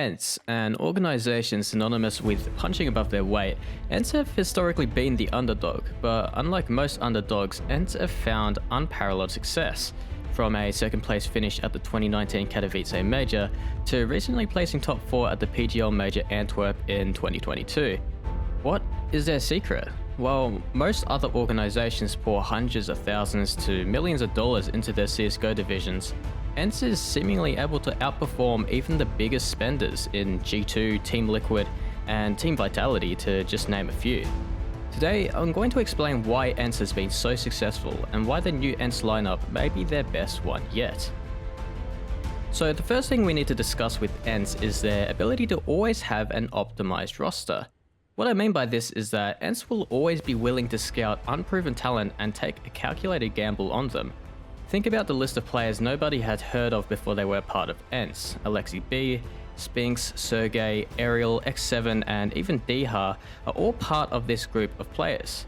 ENCE, an organization synonymous with punching above their weight, ENCE have historically been the underdog, but unlike most underdogs, ENCE have found unparalleled success. From a second place finish at the 2019 Katowice Major, to recently placing top 4 at the PGL Major Antwerp in 2022. What is their secret? Well, most other organizations pour hundreds of thousands to millions of dollars into their CSGO divisions. ENCE is seemingly able to outperform even the biggest spenders in G2, Team Liquid, and Team Vitality, to just name a few. Today, I'm going to explain why ENCE has been so successful and why the new ENCE lineup may be their best one yet. So the first thing we need to discuss with ENCE is their ability to always have an optimized roster. What I mean by this is that ENCE will always be willing to scout unproven talent and take a calculated gamble on them. Think about the list of players nobody had heard of before they were part of ENCE. Alexi B, Spinks, Sergey, Ariel, X7 and even dycha are all part of this group of players.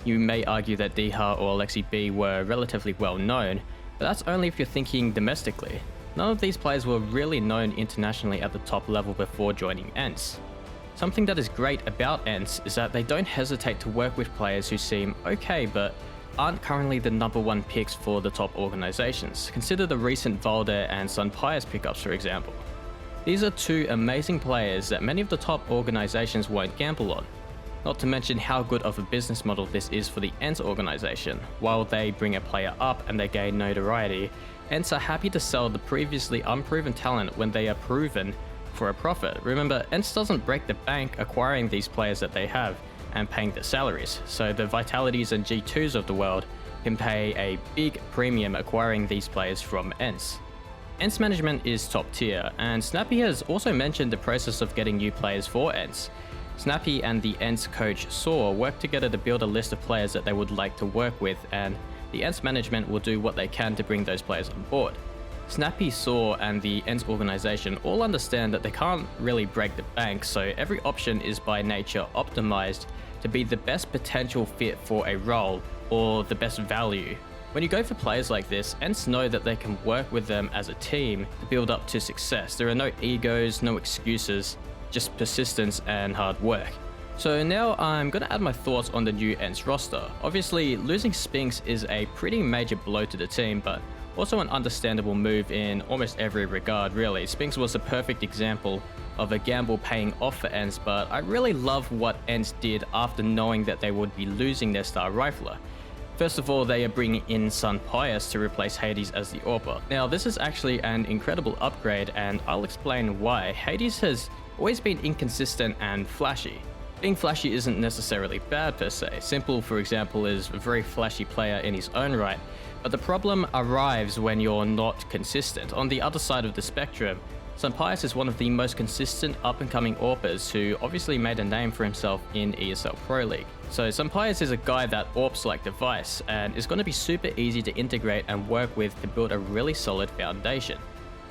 You may argue that dycha or Alexi B were relatively well known, but that's only if you're thinking domestically. None of these players were really known internationally at the top level before joining ENCE. Something that is great about ENCE is that they don't hesitate to work with players who seem okay but aren't currently the #1 picks for the top organizations. Consider the recent Valde and SunPayus pickups, for example. These are two amazing players that many of the top organizations won't gamble on. Not to mention how good of a business model this is for the ENCE organization. While they bring a player up and they gain notoriety, ENCE are happy to sell the previously unproven talent when they are proven for a profit. Remember, ENCE doesn't break the bank acquiring these players that they have and paying their salaries, so the Vitalities and G2s of the world can pay a big premium acquiring these players from ENCE. ENCE management is top tier, and Snappy has also mentioned the process of getting new players for ENCE. Snappy and the ENCE coach Saw work together to build a list of players that they would like to work with, and the ENCE management will do what they can to bring those players on board. Snappy, Saw and the ENCE organization all understand that they can't really break the bank, so every option is by nature optimized to be the best potential fit for a role or the best value. When you go for players like this, ENCE know that they can work with them as a team to build up to success. There are no egos, no excuses, just persistence and hard work. So now I'm going to add my thoughts on the new ENCE roster. Obviously, losing Spinks is a pretty major blow to the team, but also an understandable move in almost every regard, really. Spinks was a perfect example of a gamble paying off for ENCE, but I really love what ENCE did after knowing that they would be losing their star rifler. First of all, they are bringing in SunPayus to replace Hades as the AWPer. Now, this is actually an incredible upgrade, and I'll explain why. Hades has always been inconsistent and flashy. Being flashy isn't necessarily bad per se. Simple, for example, is a very flashy player in his own right, but the problem arrives when you're not consistent. On the other side of the spectrum, SunPayus is one of the most consistent up-and-coming AWPers who obviously made a name for himself in ESL Pro League. So SunPayus is a guy that AWPs like device and is going to be super easy to integrate and work with to build a really solid foundation.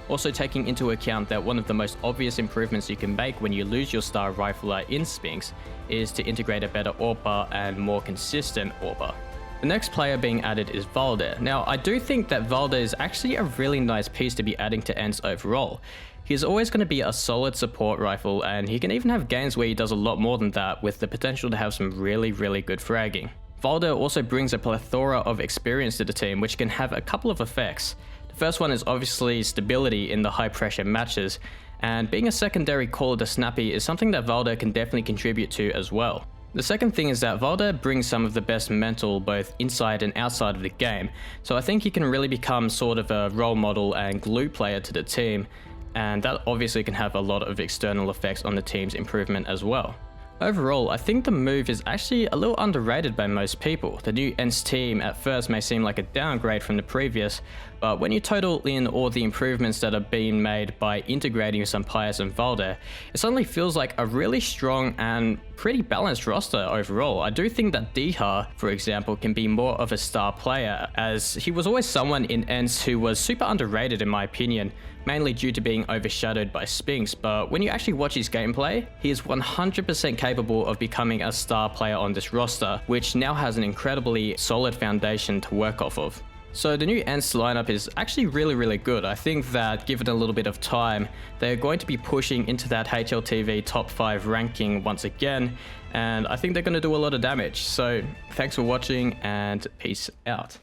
Also taking into account that one of the most obvious improvements you can make when you lose your star rifler in Spinks is to integrate a better AWPer and more consistent AWPer. The next player being added is Valde. Now, I do think that Valde is actually a really nice piece to be adding to ENCE overall. He's always going to be a solid support rifle, and he can even have games where he does a lot more than that, with the potential to have some really good fragging. Valde also brings a plethora of experience to the team, which can have a couple of effects. The first one is obviously stability in the high pressure matches, and being a secondary caller to Snappy is something that Valde can definitely contribute to as well. The second thing is that Valde brings some of the best mental both inside and outside of the game, so I think he can really become sort of a role model and glue player to the team, and that obviously can have a lot of external effects on the team's improvement as well. Overall, I think the move is actually a little underrated by most people. The new ENCE team at first may seem like a downgrade from the previous, but when you total in all the improvements that are being made by integrating SunPayus and Valde, it suddenly feels like a really strong and pretty balanced roster overall. I do think that dycha, for example, can be more of a star player, as he was always someone in ENCE who was super underrated in my opinion, mainly due to being overshadowed by Spinks, but when you actually watch his gameplay, he is 100% capable of becoming a star player on this roster, which now has an incredibly solid foundation to work off of. So the new ENCE lineup is actually really good. I think that given a little bit of time, they're going to be pushing into that HLTV top 5 ranking once again, and I think they're going to do a lot of damage. So thanks for watching and peace out.